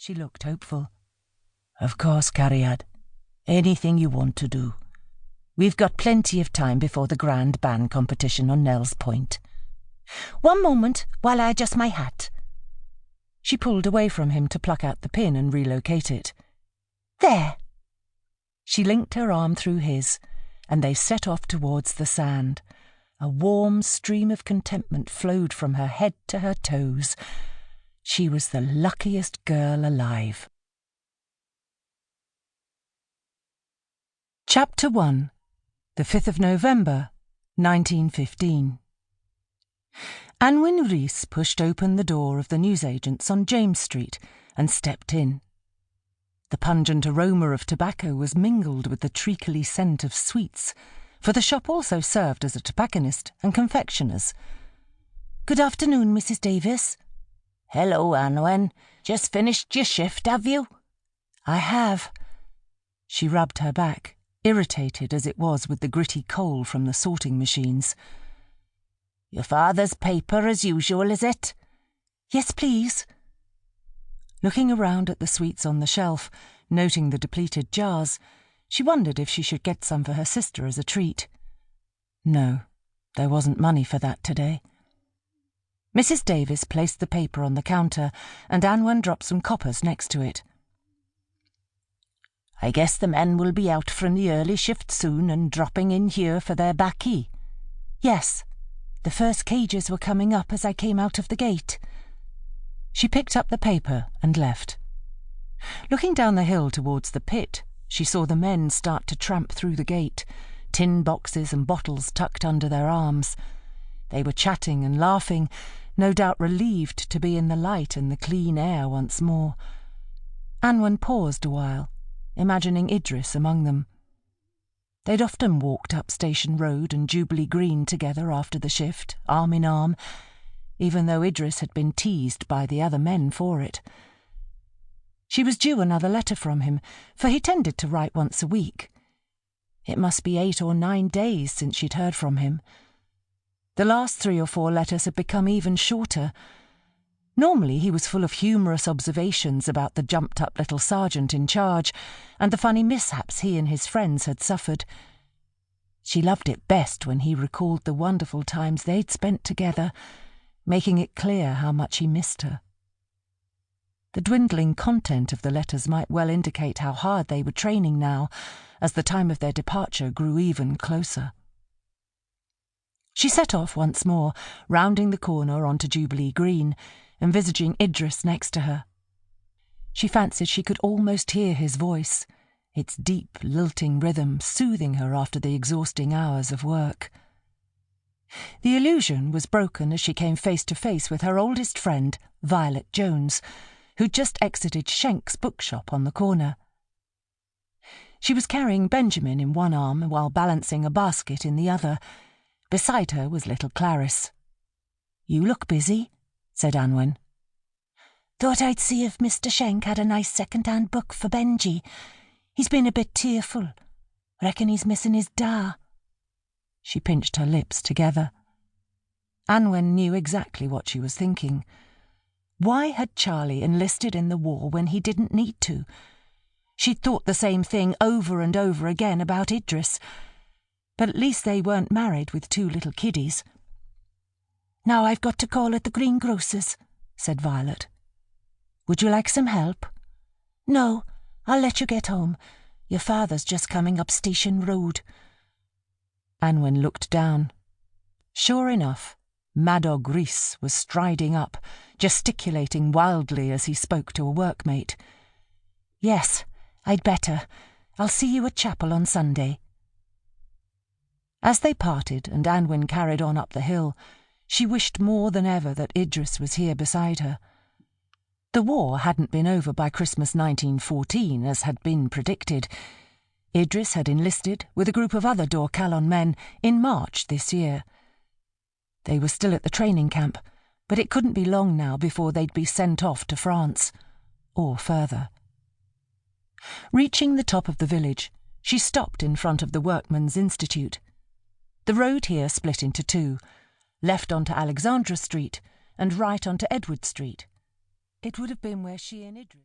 She looked hopeful. "Of course, Cariad. Anything you want to do. We've got plenty of time before the grand band competition on Nell's Point." "One moment while I adjust my hat." She pulled away from him to pluck out the pin and relocate it. "There." She linked her arm through his, and they set off towards the sand. A warm stream of contentment flowed from her head to her toes. She was the luckiest girl alive. Chapter 1. The 5th of November, 1915. Anwen Rhys pushed open the door of the newsagent's on James Street and stepped in. The pungent aroma of tobacco was mingled with the treacly scent of sweets, for the shop also served as a tobacconist and confectioner's. "Good afternoon, Mrs. Davis." "Hello, Anwen. Just finished your shift, have you?" "I have." She rubbed her back, irritated as it was with the gritty coal from the sorting machines. "Your father's paper as usual, is it?" "Yes, please." Looking around at the sweets on the shelf, noting the depleted jars, she wondered if she should get some for her sister as a treat. No, there wasn't money for that today. Mrs. Davis placed the paper on the counter, and Anwen dropped some coppers next to it. "I guess the men will be out from the early shift soon and dropping in here for their baccy." "Yes, the first cages were coming up as I came out of the gate." She picked up the paper and left. Looking down the hill towards the pit, she saw the men start to tramp through the gate, tin boxes and bottles tucked under their arms. They were chatting and laughing, no doubt relieved to be in the light and the clean air once more. Anwen paused a while, imagining Idris among them. They'd often walked up Station Road and Jubilee Green together after the shift, arm in arm, even though Idris had been teased by the other men for it. She was due another letter from him, for he tended to write once a week. It must be 8 or 9 days since she'd heard from him. The last 3 or 4 letters had become even shorter. Normally he was full of humorous observations about the jumped-up little sergeant in charge and the funny mishaps he and his friends had suffered. She loved it best when he recalled the wonderful times they'd spent together, making it clear how much he missed her. The dwindling content of the letters might well indicate how hard they were training now, as the time of their departure grew even closer. She set off once more, rounding the corner onto Jubilee Green, envisaging Idris next to her. She fancied she could almost hear his voice, its deep, lilting rhythm soothing her after the exhausting hours of work. The illusion was broken as she came face to face with her oldest friend, Violet Jones, who'd just exited Schenk's bookshop on the corner. She was carrying Benjamin in one arm while balancing a basket in the other. Beside her was little Clarice. "You look busy," said Anwen. "Thought I'd see if Mr. Schenk had a nice second-hand book for Benji. He's been a bit tearful. Reckon he's missing his da." She pinched her lips together. Anwen knew exactly what she was thinking. Why had Charlie enlisted in the war when he didn't need to? She'd thought the same thing over and over again about Idris, but at least they weren't married with 2 little kiddies. "Now I've got to call at the greengrocer's," said Violet. "Would you like some help?" "No, I'll let you get home. Your father's just coming up Station Road." Anwen looked down. Sure enough, Madog Rhys was striding up, gesticulating wildly as he spoke to a workmate. "Yes, I'd better. I'll see you at chapel on Sunday." As they parted and Anwen carried on up the hill, she wished more than ever that Idris was here beside her. The war hadn't been over by Christmas 1914, as had been predicted. Idris had enlisted with a group of other Dorcalon men in March this year. They were still at the training camp, but it couldn't be long now before they'd be sent off to France, or further. Reaching the top of the village, she stopped in front of the Workmen's Institute. The road here split into 2, left onto Alexandra Street and right onto Edward Street. It would have been where she and Idris...